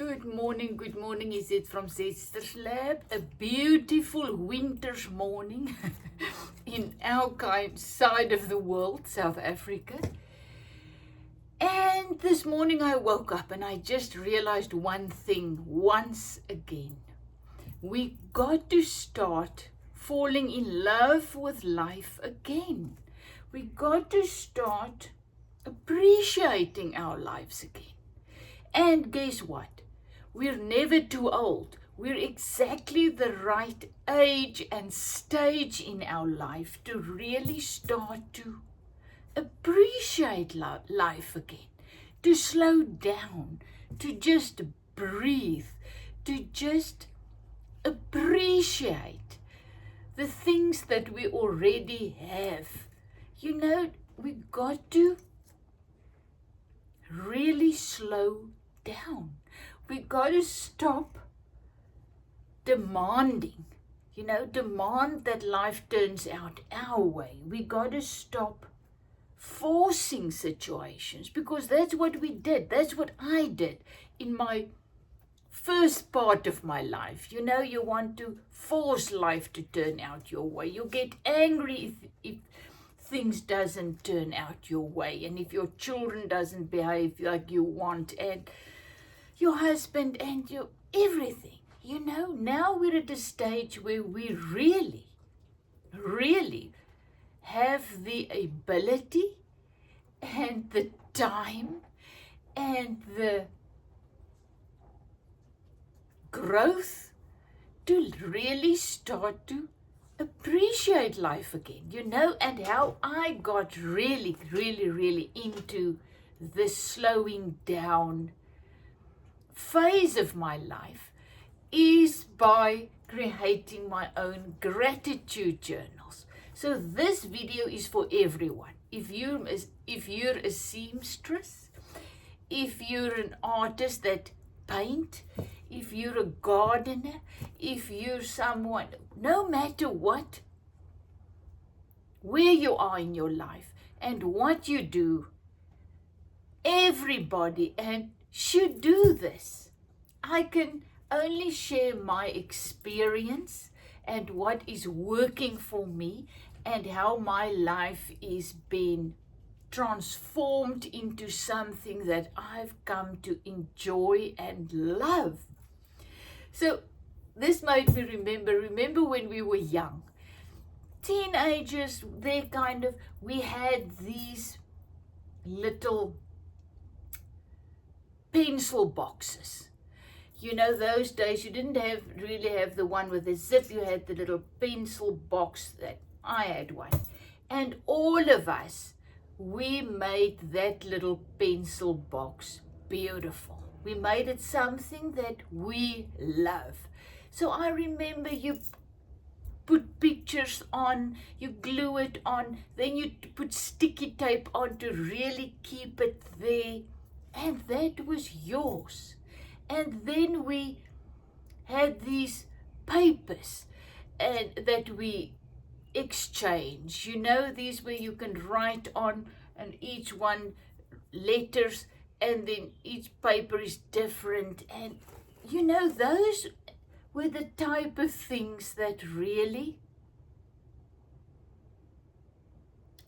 Good morning. Is it from Sister's Lab? A beautiful winter's morning in our side of the world, South Africa. And this morning I woke up and I just realized one thing once again. We got to start falling in love with life again. We got to start appreciating our lives again. And guess what? We're never too old. We're exactly the right age and stage in our life to really start to appreciate life again, to slow down, to just breathe, to just appreciate the things that we already have. You know, we got to really slow down. We got to stop demanding, demand that life turns out our way. We got to stop forcing situations, because that's what we did. That's what I did in my first part of my life. You want to force life to turn out your way. You get angry if things doesn't turn out your way, and if your children doesn't behave like you want, and your husband and your everything. Now we're at a stage where we really have the ability and the time and the growth to really start to appreciate life again, and how I got really into this slowing down phase of my life is by creating my own gratitude journals. So this video is for everyone. If you're a seamstress, if you're an artist that paint, if you're a gardener, if you're someone, no matter what, where you are in your life and what you do, everybody should do this. I can only share my experience and what is working for me and how my life is being transformed into something that I've come to enjoy and love. So this made me remember when we were young, teenagers, we had these little pencil boxes. Those days you didn't really have the one with the zip. You had the little pencil box. That I had one. And all of us, we made that little pencil box beautiful. We made it something that we love. So I remember you put pictures on, you glue it on, then you put sticky tape on to really keep it there. And that was yours. And then we had these papers that we exchange. These where you can write on, and each one letters, and then each paper is different. And those were the type of things that really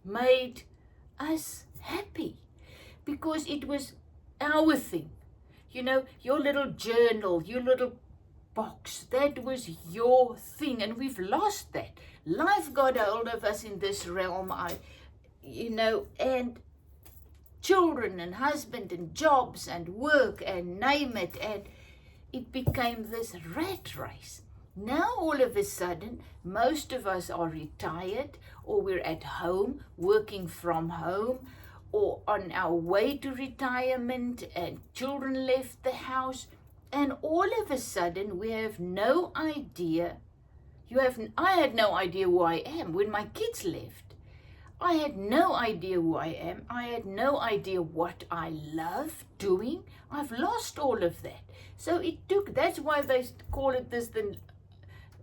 made us happy, because it was our thing. Your little journal, your little box, that was your thing, and we've lost that. Life got hold of us in this realm, and children and husband and jobs and work and name it, and it became this rat race. Now all of a sudden, most of us are retired, or we're at home, working from home, or on our way to retirement, and children left the house, and all of a sudden we have no idea. I had no idea who I am when my kids left. I had no idea who I am. I had no idea what I love doing. I've lost all of that. So that's why they call it the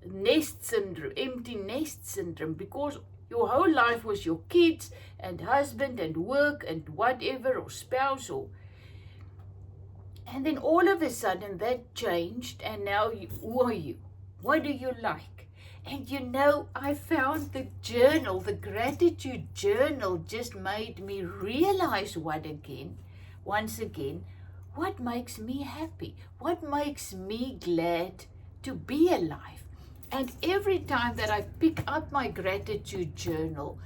nest syndrome, empty nest syndrome, because your whole life was your kids and husband and work and whatever, or spouse, And then all of a sudden that changed, and now who are you? What do you like? And you know, I found the journal, the gratitude journal, just made me realize once again, what makes me happy? What makes me glad to be alive? And every time that I pick up my gratitude journal,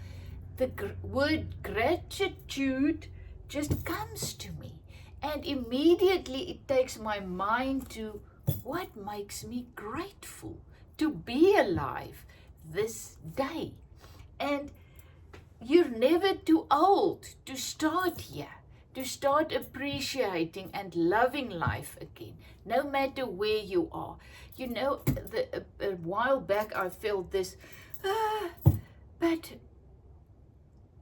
the word gratitude just comes to me. And immediately it takes my mind to what makes me grateful to be alive this day. And you're never too old to start here, to start appreciating and loving life again, no matter where you are. You know, a while back I felt this, but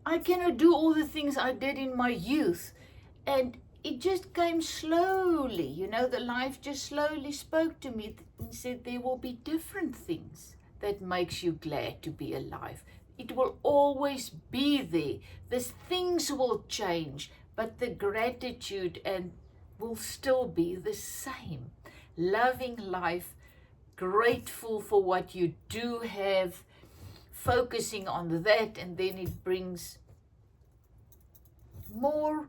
I cannot do all the things I did in my youth. And it just came slowly, you know, the life just slowly spoke to me and said there will be different things that makes you glad to be alive. It will always be there. These things will change, but the gratitude and will still be the same. Loving life, grateful for what you do have, focusing on that, and then it brings more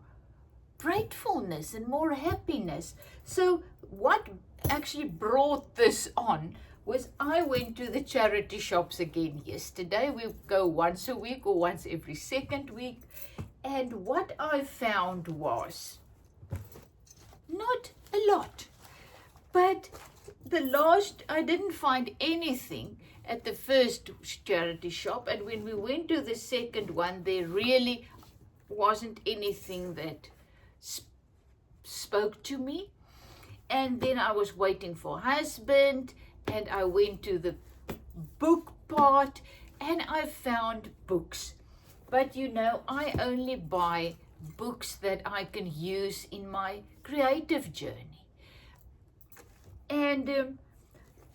gratefulness and more happiness. So what actually brought this on was I went to the charity shops again yesterday. We go once a week or once every second week. And what I found was not a lot, but I didn't find anything at the first charity shop. And when we went to the second one, there really wasn't anything that spoke to me. And then I was waiting for husband, and I went to the book part, and I found books. But you know, I only buy books that I can use in my creative journey. And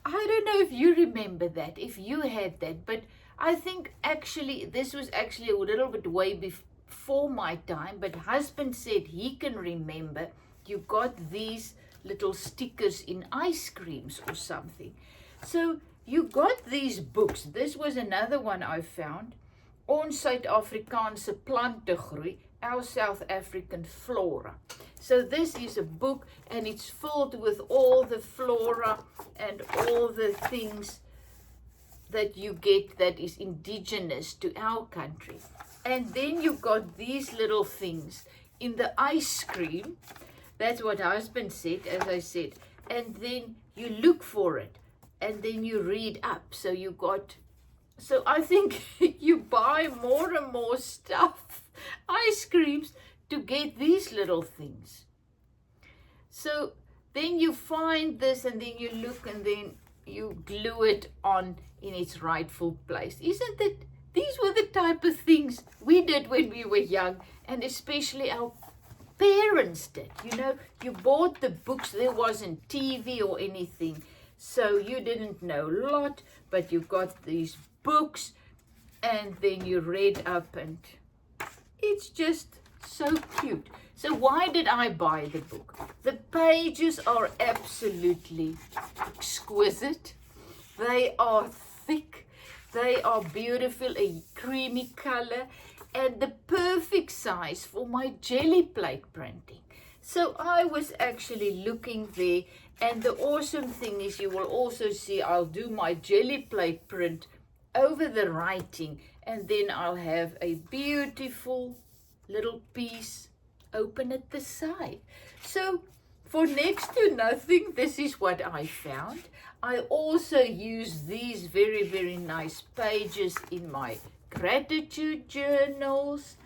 I don't know if you remember that, if you had that, but I think actually this was actually a little bit way before my time, but husband said he can remember you got these little stickers in ice creams or something. So you got these books. This was another one I found. Ons Suid-Afrikaanse plante groei, our South African flora. So this is a book, and it's filled with all the flora and all the things that you get that is indigenous to our country. And then you got these little things in the ice cream. That's what husband said, as I said. And then you look for it, and then you read up. So I think you buy more and more stuff, ice creams, to get these little things. So then you find this, and then you look, and then you glue it on in its rightful place. Isn't it? These were the type of things we did when we were young, and especially our parents did. You know, you bought the books, there wasn't TV or anything, so you didn't know a lot, but you got these books, and then you read up, and it's just so cute. So why did I buy the book? The pages are absolutely exquisite. They are thick, they are beautiful, a creamy color, and the perfect size for my jelly plate printing. So I was actually looking there, and the awesome thing is you will also see I'll do my jelly plate print over the writing, and then I'll have a beautiful little piece open at the side. So for next to nothing, this is what I found. I also use these very, very nice pages in my gratitude journals.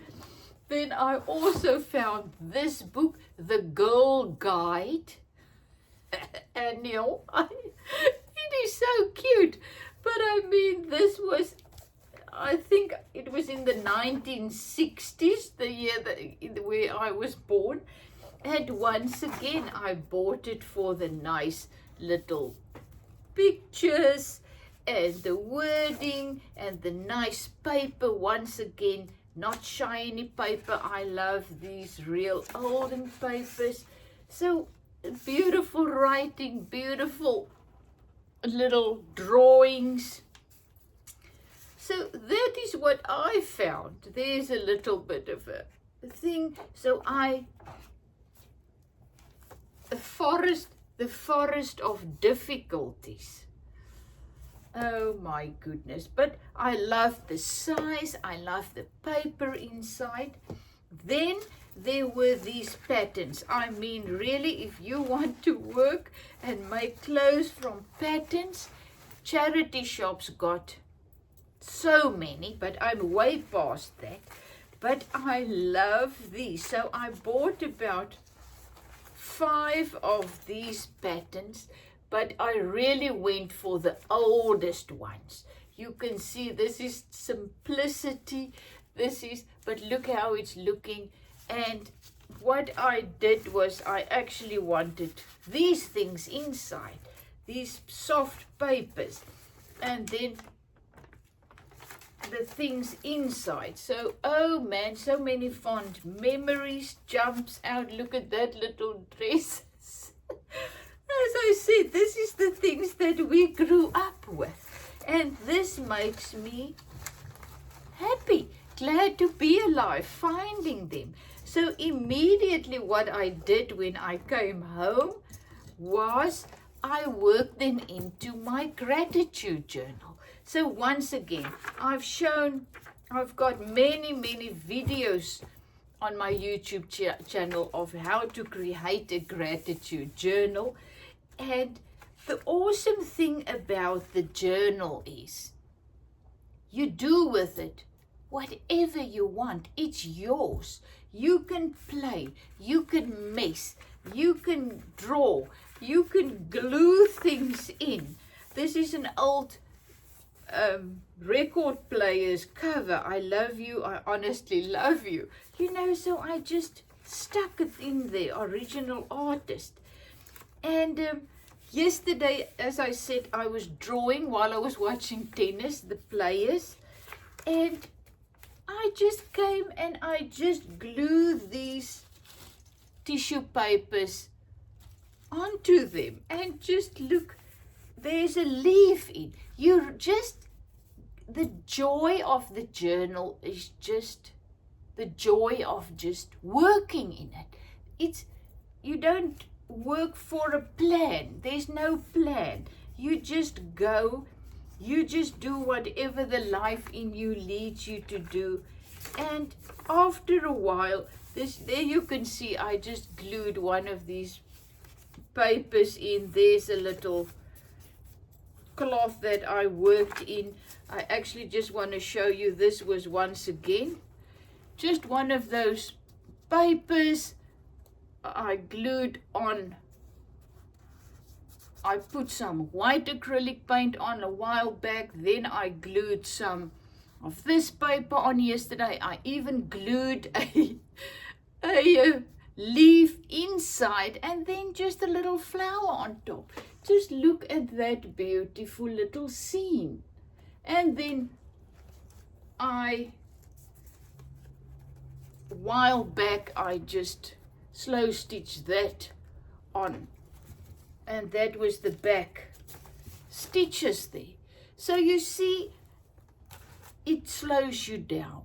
Then I also found this book, The Girl Guide. And you know, it is so cute. But I mean, this was, I think it was in the 1960s, the year where I was born. And once again, I bought it for the nice little pictures and the wording and the nice paper. Once again, not shiny paper. I love these real olden papers. So beautiful writing, beautiful little drawings. So that is what I found. There's a little bit of a thing. So the forest of difficulties. Oh my goodness. But I love the size. I love the paper inside. Then there were these patterns. I mean, really, if you want to work and make clothes from patterns, charity shops got so many, but I'm way past that. But I love these. So I bought about 5 of these patterns, but I really went for the oldest ones. You can see this is simplicity. But look how it's looking. And what I did was I actually wanted these things inside, these soft papers, and then the things inside. So, oh man, so many fond memories jumps out. Look at that little dress. As I said, this is the things that we grew up with. And this makes me happy, glad to be alive, finding them. So immediately what I did when I came home was I worked them into my gratitude journal. So once again, I've got many videos on my YouTube channel of how to create a gratitude journal. And the awesome thing about the journal is you do with it whatever you want. It's yours. You can play, you can mess, you can draw, you can glue things in. This is an old record player's cover. I love you, I honestly love you. You know, so I just stuck it in there, original artist. And yesterday, as I said, I was drawing while I was watching tennis, the players. And I just came and I just glued these tissue papers onto them. And just look, there's a leaf in. The joy of the journal is just the joy of just working in it. You don't work for a plan. There's no plan. You just go, you just do whatever the life in you leads you to do. And after a while, there you can see I just glued one of these papers in. There's a little cloth that I worked in. I actually just want to show you, this was once again just one of those papers I glued on. I put some white acrylic paint on a while back, then I glued some of this paper on yesterday. I even glued a leaf inside, and then just a little flower on top. Just look at that beautiful little scene. And then a while back I just slow stitched that on, and that was the back stitches there. So you see, it slows you down.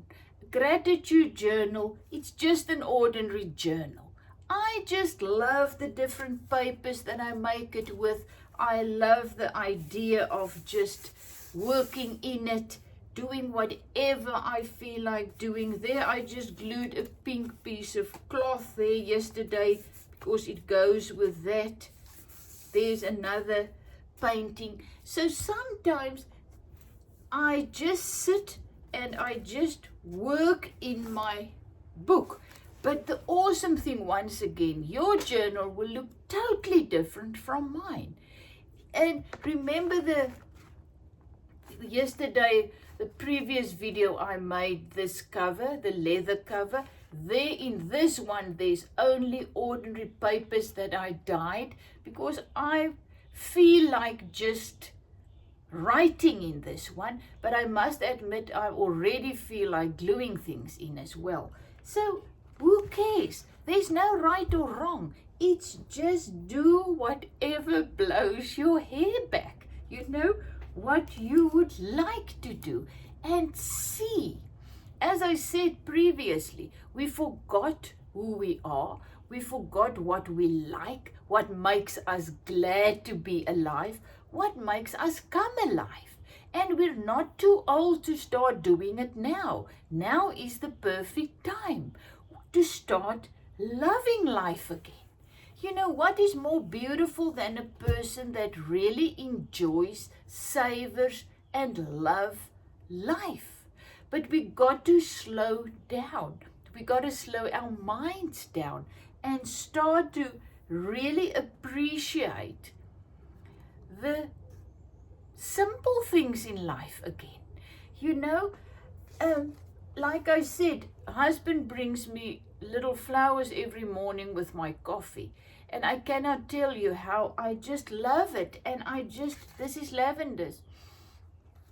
Gratitude journal, it's just an ordinary journal. I just love the different papers that I make it with. I love the idea of just working in it, doing whatever I feel like doing. There I just glued a pink piece of cloth there yesterday because it goes with that. There's another painting. So sometimes I just sit and I just work in my book. But the awesome thing, once again, your journal will look totally different from mine. And remember yesterday, the previous video I made, this cover, the leather cover. There in this one, there's only ordinary papers that I dyed because I feel like just writing in this one. But I must admit, I already feel like gluing things in as well. So who cares? There's no right or wrong. It's just do whatever blows your hair back. You know, what you would like to do, and see. As I said previously, we forgot who we are. We forgot what we like, what makes us glad to be alive, what makes us come alive. And we're not too old to start doing it now. Now is the perfect time to start loving life again. You know, what is more beautiful than a person that really enjoys, savors, and loves life? But we got to slow down. We got to slow our minds down and start to really appreciate the simple things in life again. You know, like I said, husband brings me little flowers every morning with my coffee. And I cannot tell you how I just love it. And this is lavenders.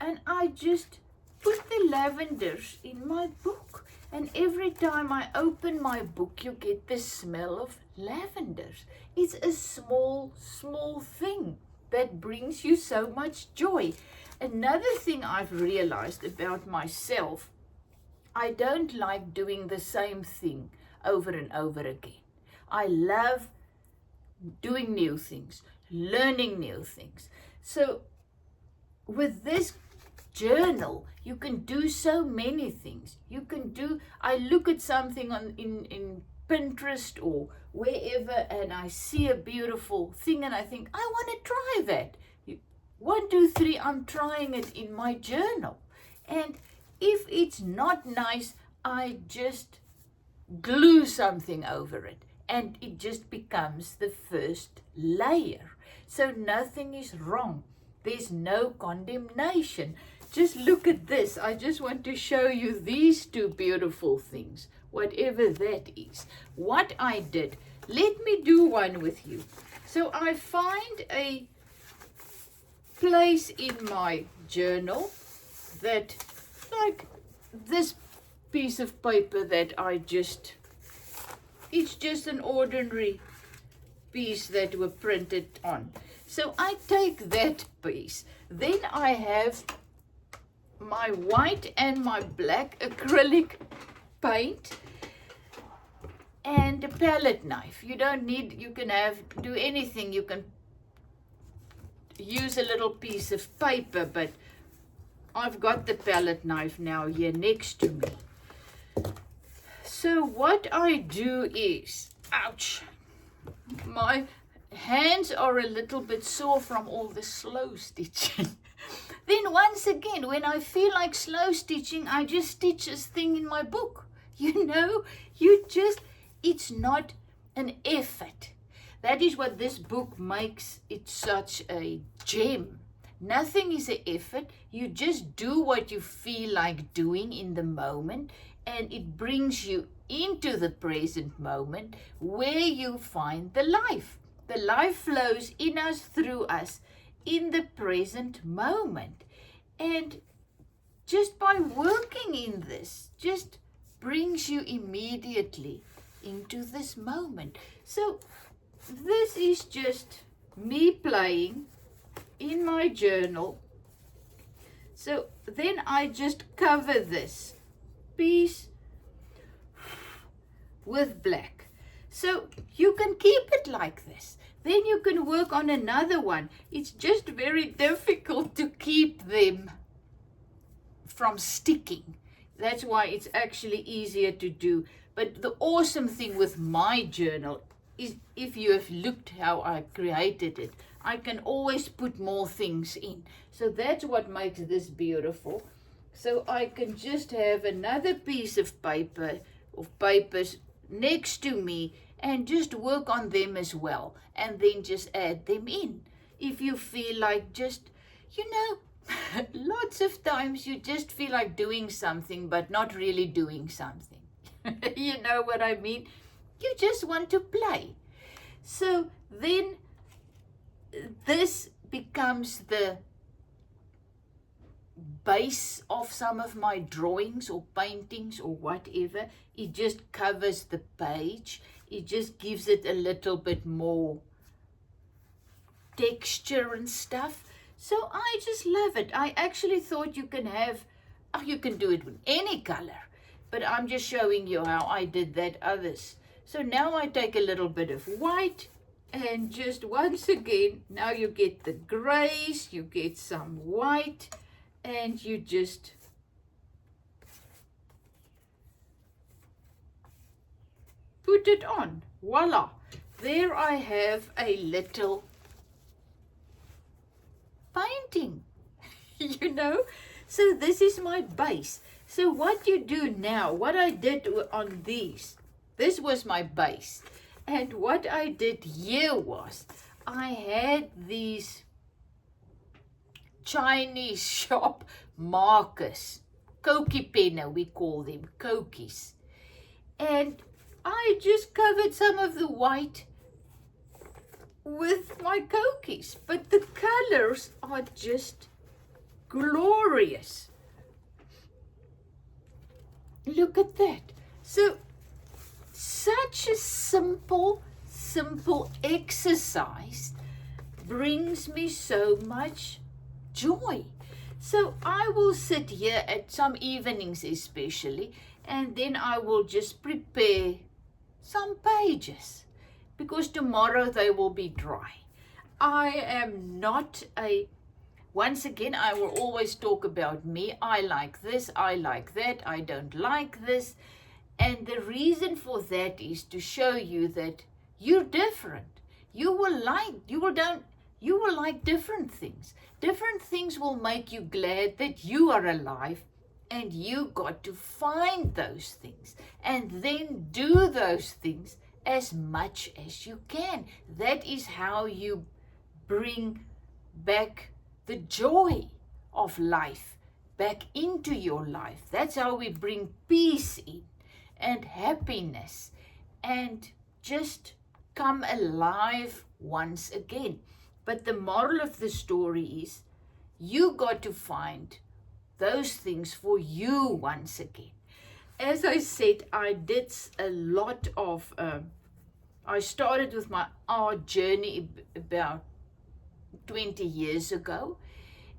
And I just put the lavenders in my book. And every time I open my book, you get the smell of lavenders. It's a small, small thing that brings you so much joy. Another thing I've realized about myself, I don't like doing the same thing over and over again. I love doing new things, learning new things. So with this journal, you can do so many things. I look at something in Pinterest or wherever, and I see a beautiful thing and I think, I want to try that. 1, 2, 3, I'm trying it in my journal. And if it's not nice, I just glue something over it. And it just becomes the first layer. So nothing is wrong. There's no condemnation. Just look at this. I just want to show you these two beautiful things, whatever that is. What I did, let me do one with you. So I find a place in my journal that, like this piece of paper that it's just an ordinary piece that were printed on. So I take that piece. Then I have my white and my black acrylic paint and a palette knife. You can do anything. You can use a little piece of paper, but I've got the palette knife now here next to me. So what I do is, ouch, my hands are a little bit sore from all the slow stitching. Then once again, when I feel like slow stitching, I just stitch this thing in my book. You know, it's not an effort. That is what this book makes it such a gem. Nothing is an effort. You just do what you feel like doing in the moment, and it brings you into the present moment where you find the life. The life flows in us, through us, in the present moment. And just by working in this, just brings you immediately into this moment. So this is just me playing in my journal. So then I just cover this piece with black. So you can keep it like this. Then you can work on another one. It's just very difficult to keep them from sticking. That's why it's actually easier to do. But the awesome thing with my journal is, if you have looked how I created it, I can always put more things in. So that's what makes this beautiful. So I can just have another piece of paper, of papers next to me, and just work on them as well, and then just add them in. If you feel like just, lots of times you just feel like doing something but not really doing something. You know what I mean? You just want to play. So then this becomes the base of some of my drawings or paintings or whatever. It just covers the page. It just gives it a little bit more texture and stuff. So I just love it. I actually thought you can have, oh, you can do it with any color, but I'm just showing you how I did that others. So now I take a little bit of white, and just once again, now you get the grays, you get some white, and you just put it on. Voila! There I have a little painting, you know. So this is my base. So what you do now, what I did on these, this was my base. And what I did here was, I had these Chinese shop markers, koki penna we call them, kokis. And I just covered some of the white with my kokis, but the colors are just glorious. Look at that. So such a simple exercise brings me so much joy. So I will sit here at some evenings especially, and then I will just prepare some pages, because tomorrow they will be dry. I am not once again, I will always talk about me. I like this, I like that, I don't like this. And the reason for that is to show you that you're different. You will like different things. Different things will make you glad that you are alive, and you got to find those things and then do those things as much as you can. That is how you bring back the joy of life back into your life. That's how we bring peace in, and happiness, and just come alive once again. But the moral of the story is, you got to find those things for you once again. As I said, I did a lot of, I started with my art journey about 20 years ago,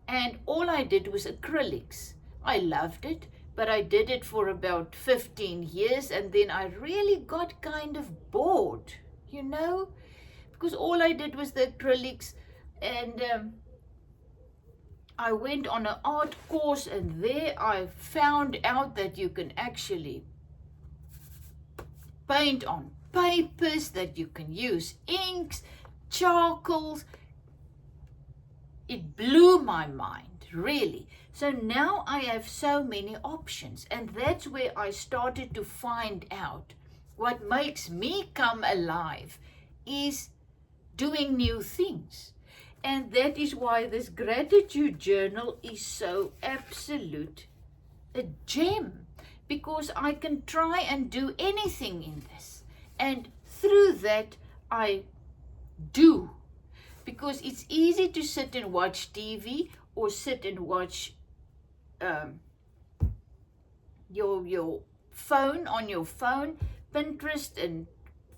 and all I did was acrylics. I loved it, but I did it for about 15 years, and then I really got kind of bored, you know, because all I did was the acrylics. And I went on an art course, and there I found out that you can actually paint on papers, that you can use inks, charcoals. It blew my mind, really. So now I have so many options, and that's where I started to find out what makes me come alive is doing new things. And that is why this gratitude journal is so absolute a gem, because I can try and do anything in this, and through that I do. Because it's easy to sit and watch TV, or sit and watch your phone, on your phone, Pinterest and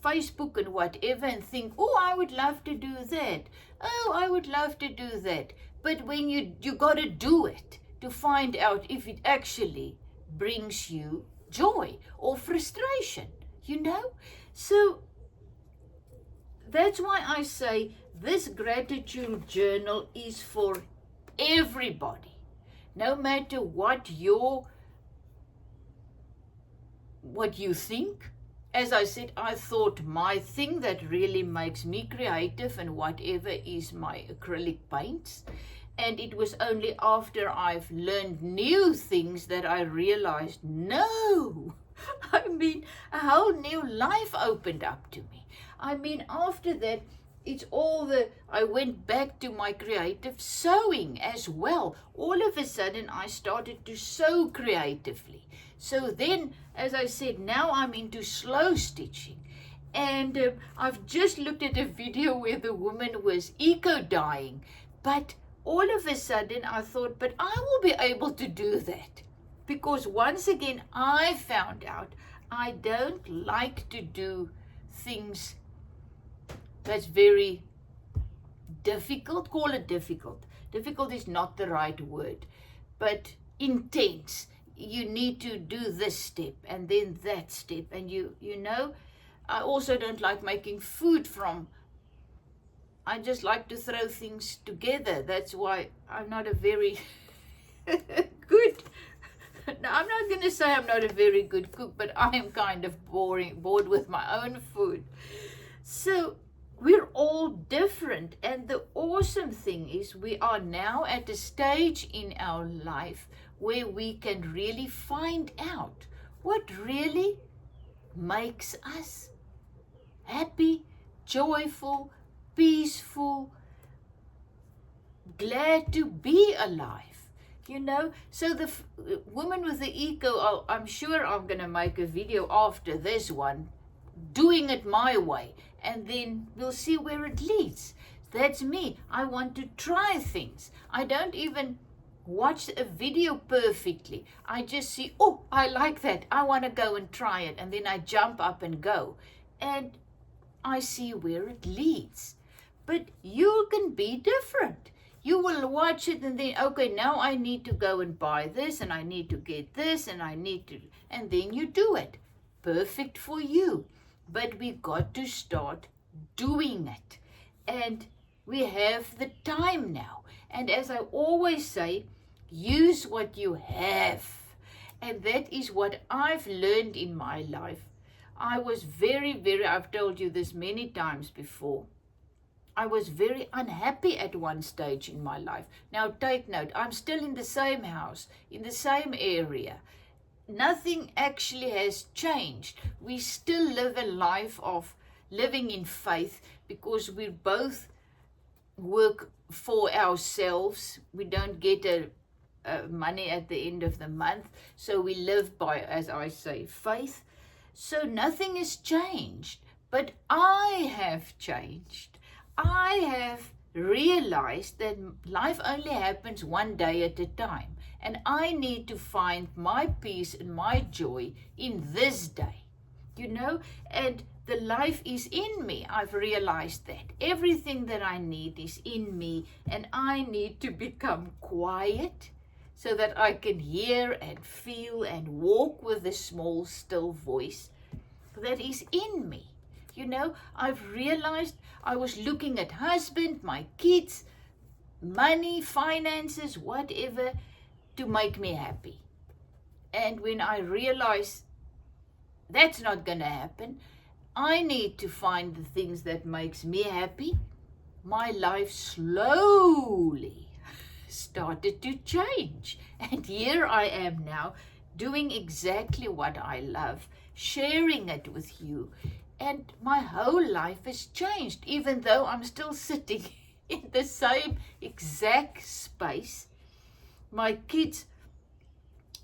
Facebook and whatever, and think, oh, I would love to do that. Oh, I would love to do that. But when you got to do it to find out if it actually brings you joy or frustration, you know? So that's why I say this gratitude journal is for everybody. No matter what you think. As I said, I thought my thing that really makes me creative and whatever is my acrylic paints. And it was only after I've learned new things that I realized, no, I mean, a whole new life opened up to me. I mean, after that, it's I went back to my creative sewing as well. All of a sudden, I started to sew creatively. So then, as I said, now I'm into slow stitching. And I've just looked at a video where the woman was eco-dyeing. But all of a sudden, I thought, but I will be able to do that. Because once again, I found out I don't like to do things that's very difficult. Call it difficult. Difficult is not the right word, but intense. You need to do this step and then that step, and you know, I also don't like making food from. I just like to throw things together. That's why I'm not a very good. No, I'm not going to say I'm not a very good cook, but I am kind of bored with my own food. So we're all different, and the awesome thing is we are now at a stage in our life where we can really find out what really makes us happy, joyful, peaceful, glad to be alive. You know, so the woman with the eco, I'm sure I'm going to make a video after this one, doing it my way, and then we'll see where it leads. That's me. I want to try things. I don't even watch a video perfectly. I just see, oh, I like that. I want to go and try it. And then I jump up and go. And I see where it leads. But you can be different. You will watch it and then, okay, now I need to go and buy this, and I need to get this, and I need to, and then you do it. Perfect for you. But we got to start doing it. And we have the time now. And as I always say, use what you have. And that is what I've learned in my life. I was I've told you this many times before, I was very unhappy at one stage in my life. Now take note, I'm still in the same house, in the same area. Nothing actually has changed. We still live a life of living in faith because we both work for ourselves. We don't get money at the end of the month. So we live by, as I say, faith. So nothing has changed. But I have changed. I have realized that life only happens one day at a time. And I need to find my peace and my joy in this day. You know, and the life is in me. I've realized that. Everything that I need is in me. And I need to become quiet so that I can hear and feel and walk with the small, still voice that is in me. You know, I've realized I was looking at husband, my kids, money, finances, whatever, to make me happy. And when I realized that's not going to happen, I need to find the things that makes me happy. My life slowly started to change. And here I am now doing exactly what I love, sharing it with you. And my whole life has changed, even though I'm still sitting in the same exact space. My kids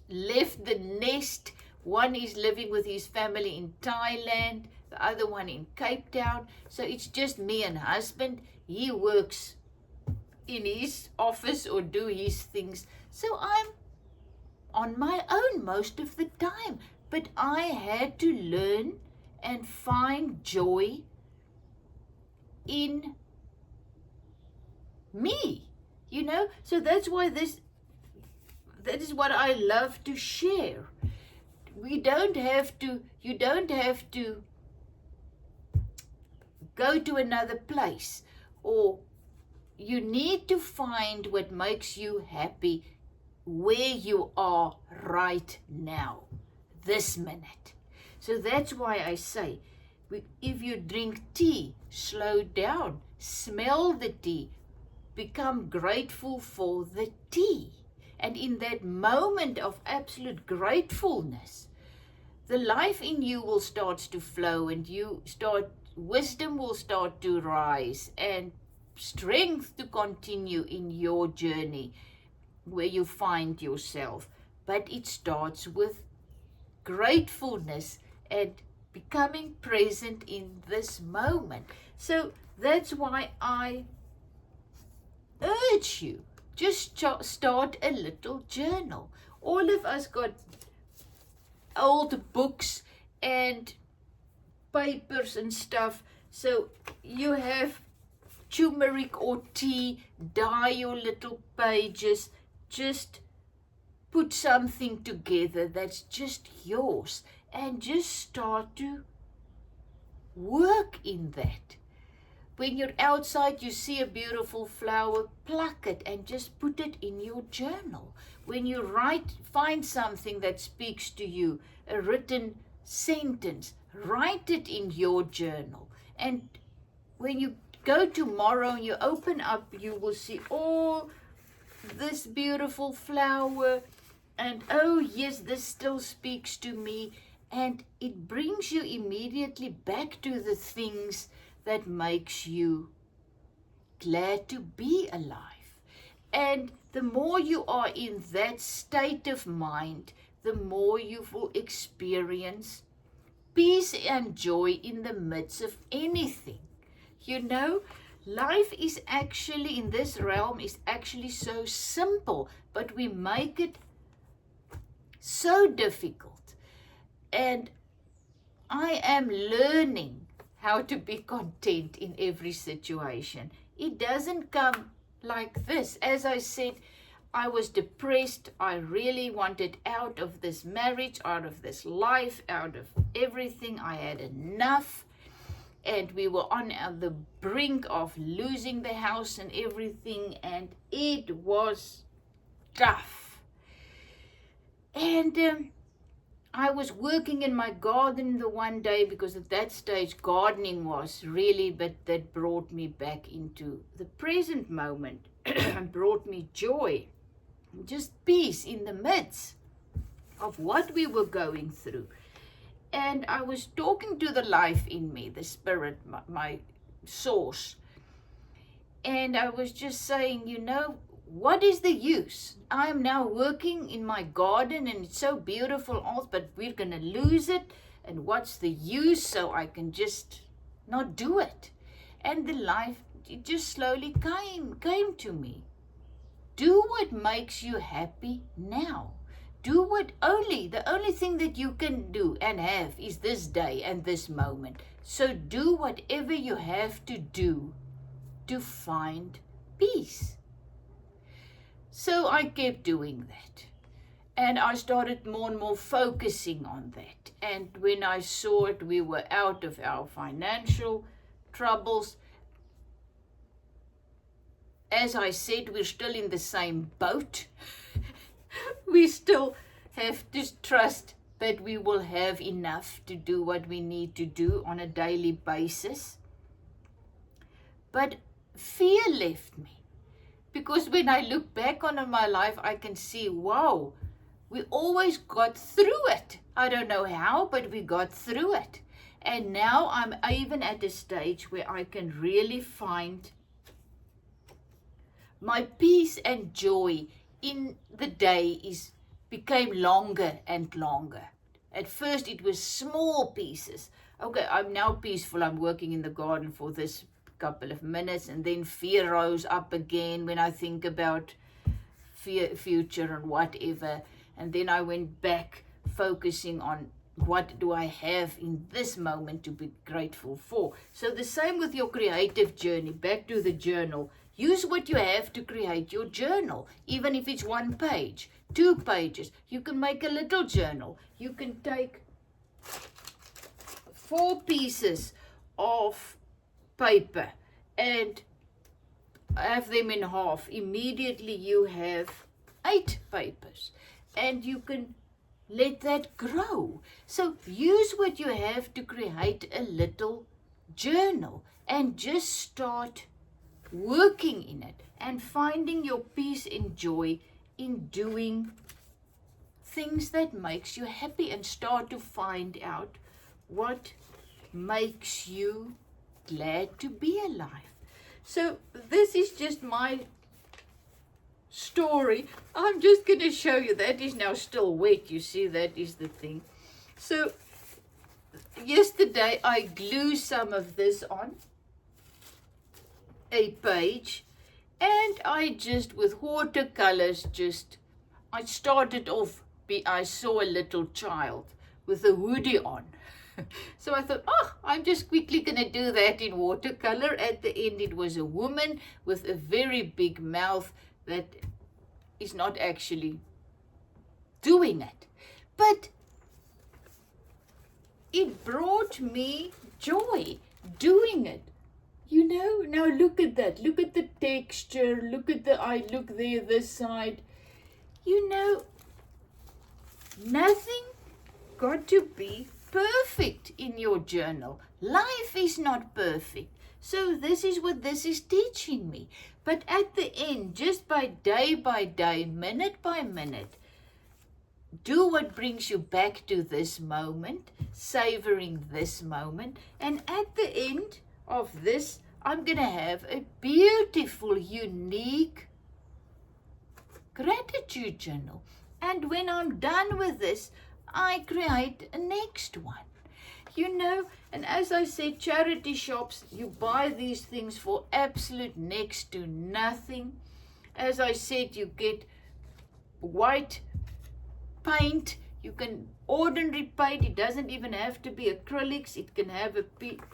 left the nest. One is living with his family in Thailand, the other one in Cape Town. So it's just me and husband. He works in his office or do his things. So I'm on my own most of the time. But I had to learn and find joy in me, you know. So that's why that is what I love to share. You don't have to go to another place, or you need to find what makes you happy where you are right now, this minute. So that's why I say, if you drink tea, slow down, smell the tea, become grateful for the tea. And in that moment of absolute gratefulness, the life in you will start to flow, and wisdom will start to rise, and strength to continue in your journey where you find yourself. But it starts with gratefulness and becoming present in this moment. So that's why I urge you, just start a little journal. All of us got old books and papers and stuff. So you have turmeric or tea, dye your little pages, just put something together that's just yours and just start to work in that. When you're outside, you see a beautiful flower, pluck it and just put it in your journal. When you find something that speaks to you, a written sentence, write it in your journal. And when you go tomorrow and you open up, you will see all this beautiful flower, and oh yes, this still speaks to me, and it brings you immediately back to the things that makes you glad to be alive. And the more you are in that state of mind, the more you will experience peace and joy in the midst of anything. You know, life is actually, in this realm, is actually so simple, but we make it so difficult. And I am learning how to be content in every situation. It doesn't come like this. As I said, I was depressed. I really wanted out of this marriage, out of this life, out of everything. I had enough. And we were on the brink of losing the house and everything. And it was tough. And I was working in my garden the one day, because at that stage gardening was really, but that brought me back into the present moment and brought me joy, just peace in the midst of what we were going through. And I was talking to the life in me, the spirit, my source. And I was just saying, you know, what is the use? I am now working in my garden and it's so beautiful, all, but we're going to lose it. And what's the use? So I can just not do it. And the life, it just slowly came to me. Do what makes you happy now. Do the only thing that you can do and have is this day and this moment. So do whatever you have to do to find peace. So I kept doing that. And I started more and more focusing on that. And when I saw it, we were out of our financial troubles. As I said, we're still in the same boat. We still have to trust that we will have enough to do what we need to do on a daily basis. But fear left me. Because when I look back on my life, I can see, wow, we always got through it. I don't know how, but we got through it. And now I'm even at a stage where I can really find my peace and joy in the day became longer and longer. At first it was small pieces. Okay, I'm now peaceful. I'm working in the garden for this couple of minutes, and then fear rose up again when I think about future and whatever. And then I went back focusing on what do I have in this moment to be grateful for. So the same with your creative journey. Back to the journal. Use what you have to create your journal, even if it's 1 page, 2 pages. You can make a little journal. You can take 4 pieces of paper and have them in half. Immediately you have 8 papers, and you can let that grow. So use what you have to create a little journal and just start working in it and finding your peace and joy in doing things that makes you happy, and start to find out what makes you glad to be alive. So this is just my story. I'm just going to show you. That is now still wet. You see, that is the thing. So yesterday I glued some of this on a page, and I just with watercolors I started off. I saw a little child with a hoodie on, So I thought, oh, I'm just quickly going to do that in watercolor. At the end, it was a woman with a very big mouth that is not actually doing it. But it brought me joy doing it. You know, now look at that. Look at the texture. Look at the eye. Look there, this side. You know, nothing got to be perfect in your journal. Life is not perfect. So this is what this is teaching me. But at the end, just by day, minute by minute, do what brings you back to this moment, savoring this moment. And at the end of this, I'm going to have a beautiful, unique gratitude journal. And when I'm done with this, I create a next one. You know, and as I said, charity shops, you buy these things for absolute next to nothing. As I said, you get white paint. You can ordinary paint. It doesn't even have to be acrylics. It can have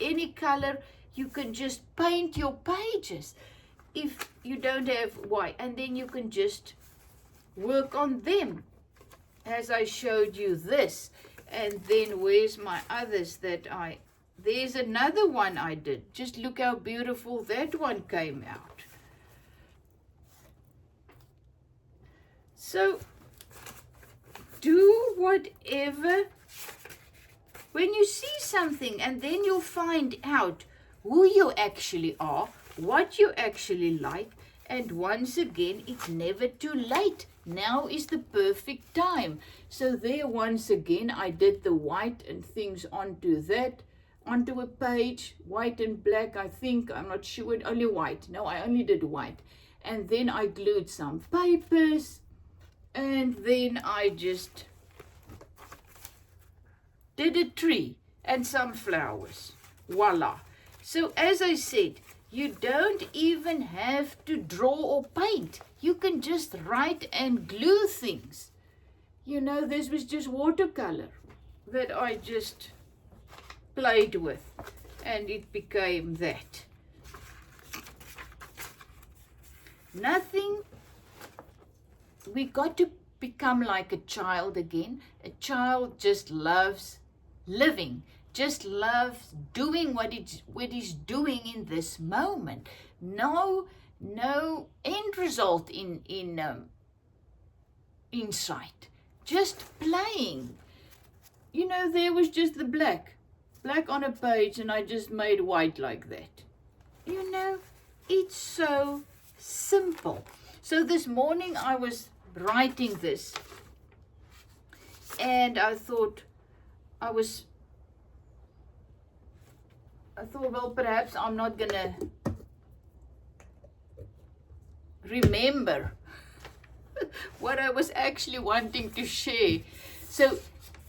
any color. You can just paint your pages if you don't have white, and then you can just work on them as I showed you this. And then where's my others that there's another one I did. Just look how beautiful that one came out. So do whatever. When you see something, and then you'll find out who you actually are, what you actually like, and once again, it's never too late. Now is the perfect time. So there, once again, I did the white and things onto a page, white and black, I think, I'm not sure, only white. No, I only did white. And then I glued some papers, and then I just did a tree and some flowers. Voila. So as I said, you don't even have to draw or paint. You can just write and glue things. You know, this was just watercolor that I just played with, and it became that. Nothing. We got to become like a child again. A child just loves living, just loves doing what it's doing in this moment. No end result in sight. Just playing. You know, there was just the black on a page, and I just made white like that. You know, it's so simple. So this morning I was writing this, and I thought, well, perhaps I'm not gonna remember what I was actually wanting to share. So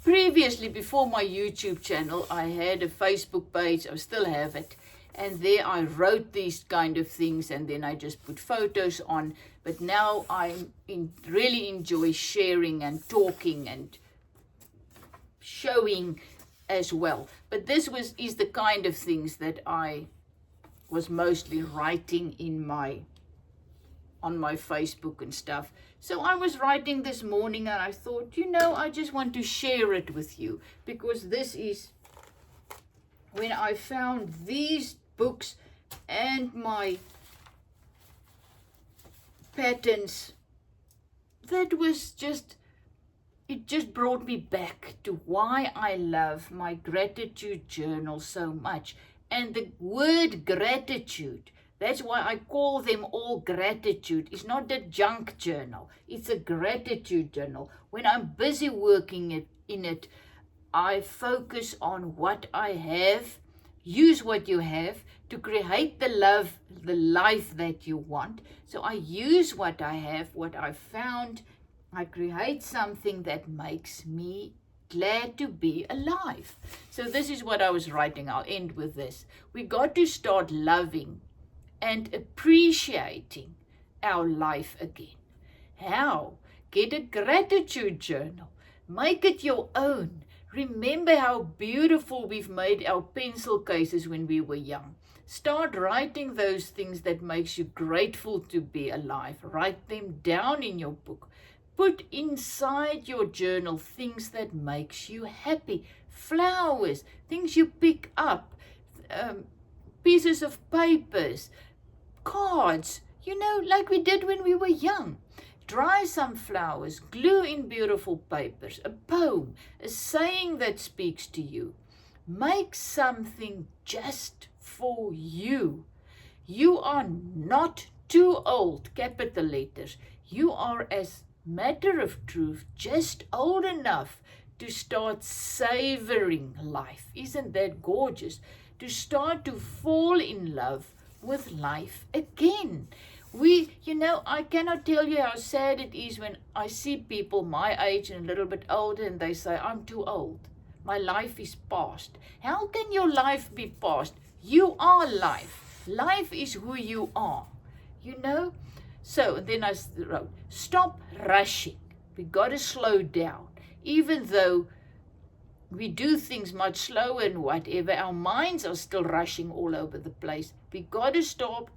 previously, before my YouTube channel, I had a Facebook page. I still have it, and there I wrote these kind of things, and then I just put photos on. But now I really enjoy sharing and talking and showing as well. But this is the kind of things that I was mostly writing on my Facebook and stuff. So I was writing this morning, and I thought, you know, I just want to share it with you, because this is when I found these books and my patterns. That was just, it just brought me back to why I love my gratitude journal so much. And the word gratitude, that's why I call them all gratitude. It's not a junk journal. It's a gratitude journal. When I'm busy working in it, I focus on what I have. Use what you have to create the life that you want. So I use what I have, what I found. I create something that makes me glad to be alive. So this is what I was writing. I'll end with this. We got to start loving and appreciating our life again. How? Get a gratitude journal. Make it your own. Remember how beautiful we've made our pencil cases when we were young. Start writing those things that makes you grateful to be alive. Write them down in your book. Put inside your journal things that makes you happy. Flowers, things you pick up, pieces of papers, cards, like we did when we were young. Dry some flowers, glue in beautiful papers, a poem, a saying that speaks to you. Make something just for you. You are not too old, capital letters. You are, as matter of truth, just old enough to start savoring life. Isn't that gorgeous? To start to fall in love with life again. I cannot tell you how sad it is when I see people my age and a little bit older and they say, I'm too old. My life is past. How can your life be past? You are life. Life is who you are, So then I wrote, stop rushing. We got to slow down. Even though we do things much slower and whatever, our minds are still rushing all over the place. We got to stop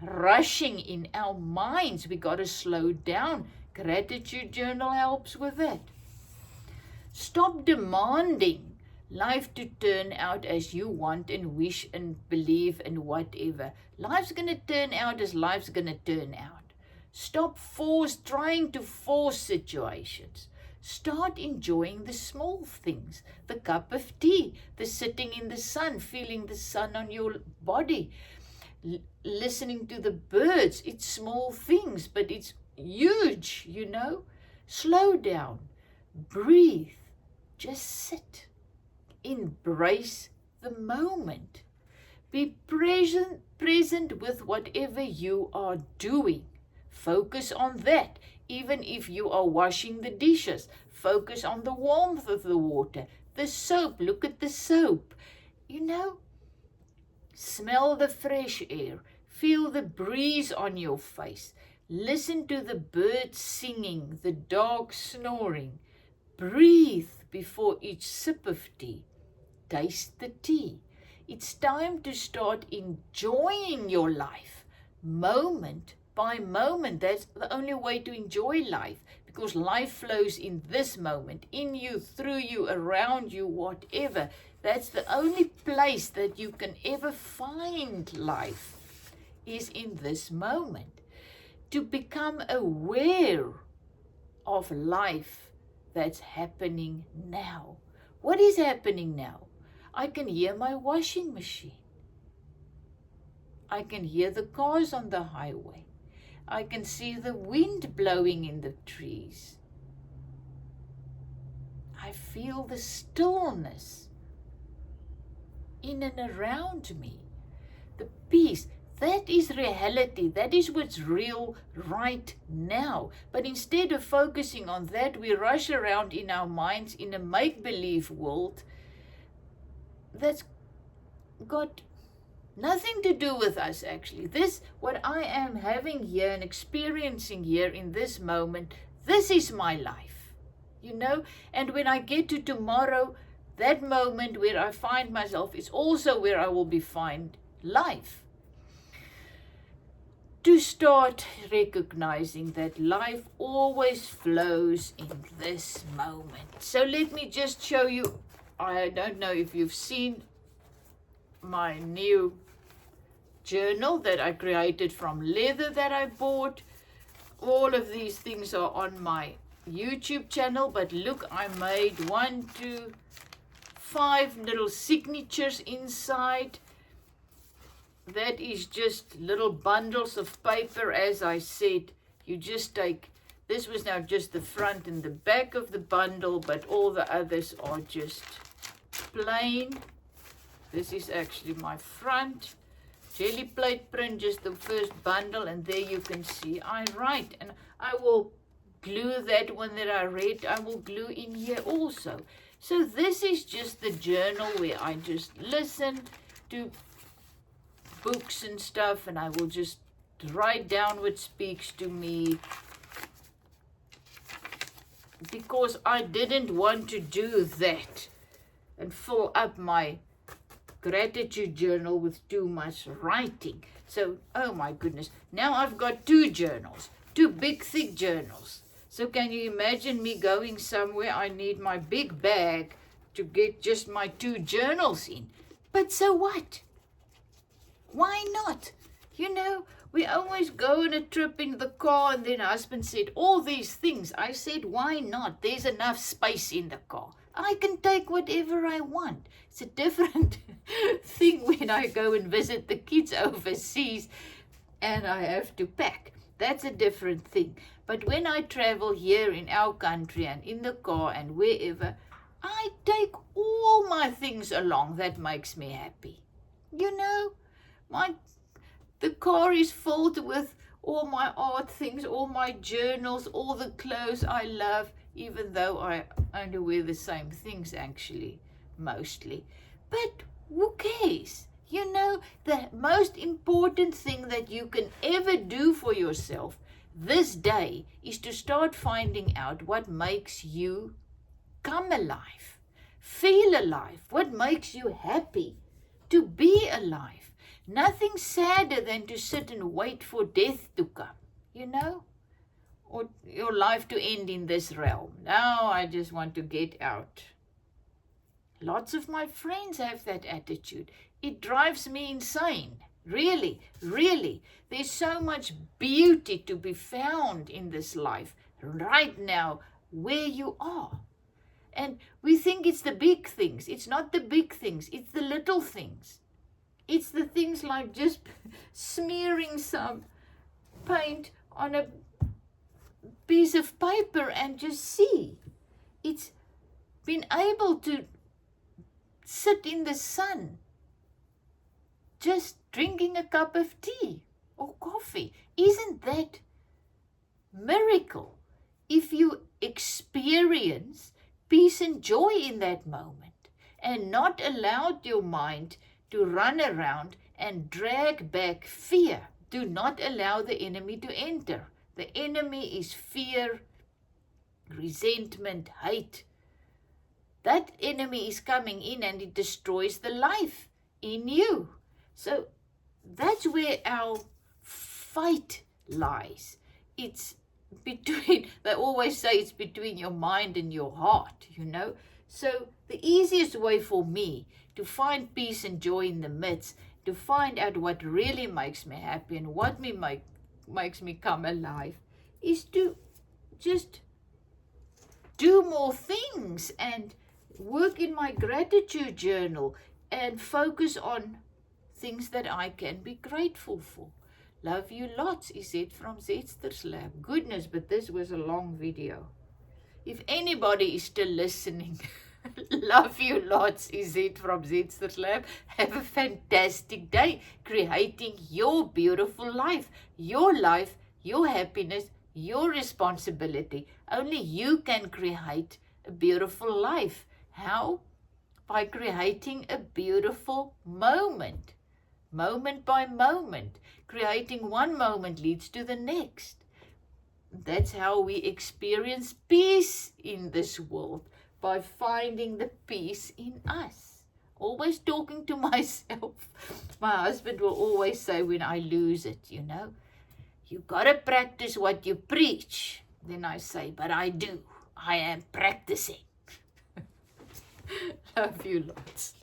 rushing in our minds. We got to slow down. Gratitude journal helps with that. Stop demanding life to turn out as you want and wish and believe and whatever. Life's going to turn out as life's going to turn out. Stop trying to force situations. Start enjoying the small things, the cup of tea, the sitting in the sun, feeling the sun on your body, listening to the birds. It's small things, but it's huge, Slow down, breathe, just sit, embrace the moment. Be present with whatever you are doing. Focus on that. Even if you are washing the dishes, focus on the warmth of the water, the soap. Look at the soap. Smell the fresh air. Feel the breeze on your face. Listen to the birds singing, the dog snoring. Breathe before each sip of tea. Taste the tea. It's time to start enjoying your life, moment by moment. That's the only way to enjoy life, because life flows in this moment, in you, through you, around you, whatever. That's the only place that you can ever find life, is in this moment. To become aware of life that's happening now. What is happening now? I can hear my washing machine. I can hear the cars on the highway. I can see the wind blowing in the trees. I feel the stillness in and around me. The peace. That is reality. That is what's real right now. But instead of focusing on that, we rush around in our minds in a make-believe world that's got nothing to do with us, actually. What I am having here and experiencing here in this moment, this is my life, And when I get to tomorrow, that moment where I find myself is also where I will find life. To start recognizing that life always flows in this moment. So let me just show you. I don't know if you've seen my new journal that I created from leather that I bought. All of these things are on my YouTube channel, but look, I made 5 little signatures inside. That is just little bundles of paper. As I said, you just take, this was now just the front and the back of the bundle, but all the others are just plain. This is actually my front. Jelly plate print, just the first bundle, and there you can see I write. And I will glue that one that I read, I will glue in here also. So this is just the journal where I just listen to books and stuff, and I will just write down what speaks to me. because I didn't want to do that and fill up my gratitude journal with too much writing. So, oh my goodness, now I've got 2 journals, 2 big thick journals. So can you imagine me going somewhere? I need my big bag to get just my 2 journals in. But so what? Why not? You know, we always go on a trip in the car, and then husband said all these things. I said, why not? There's enough space in the car. I can take whatever I want. It's a different thing when I go and visit the kids overseas and I have to pack. That's a different thing. But when I travel here in our country and in the car and wherever, I take all my things along. That makes me happy. You know, the car is filled with all my art things, all my journals, all the clothes I love, even though I only wear the same things actually, mostly. But who cares? You know, the most important thing that you can ever do for yourself this day is to start finding out what makes you come alive, feel alive, what makes you happy, to be alive. Nothing sadder than to sit and wait for death to come, you know, or your life to end in this realm. Now I just want to get out. Lots of my friends have that attitude. It drives me insane. Really, really. There's so much beauty to be found in this life right now where you are. And we think it's the big things. It's not the big things. It's the little things. It's the things like just smearing some paint on a piece of paper and just see. It's been able to sit in the sun, just drinking a cup of tea or coffee. Isn't that miracle? If you experience peace and joy in that moment and not allowed your mind to run around and drag back fear. Do not allow the enemy to enter. The enemy is fear, resentment, hate. That enemy is coming in and it destroys the life in you. So that's where our fight lies. It's between, they always say it's between your mind and your heart, you know. So the easiest way for me to find peace and joy in the midst, to find out what really makes me happy and what makes me come alive, is to just do more things and work in my gratitude journal and focus on things that I can be grateful for. Love you lots, is it from Zetster's Lab. Goodness, but this was a long video. If anybody is still listening, love you lots, is it from Zetster's Lab. Have a fantastic day creating your beautiful life, your happiness, your responsibility. Only you can create a beautiful life. How? By creating a beautiful moment by moment. Creating one moment leads to the next. That's how we experience peace in this world, by finding the peace in us. Always talking to myself. My husband will always say when I lose it, you know, you gotta practice what you preach. Then I say, but I do. I am practicing. Love you lots.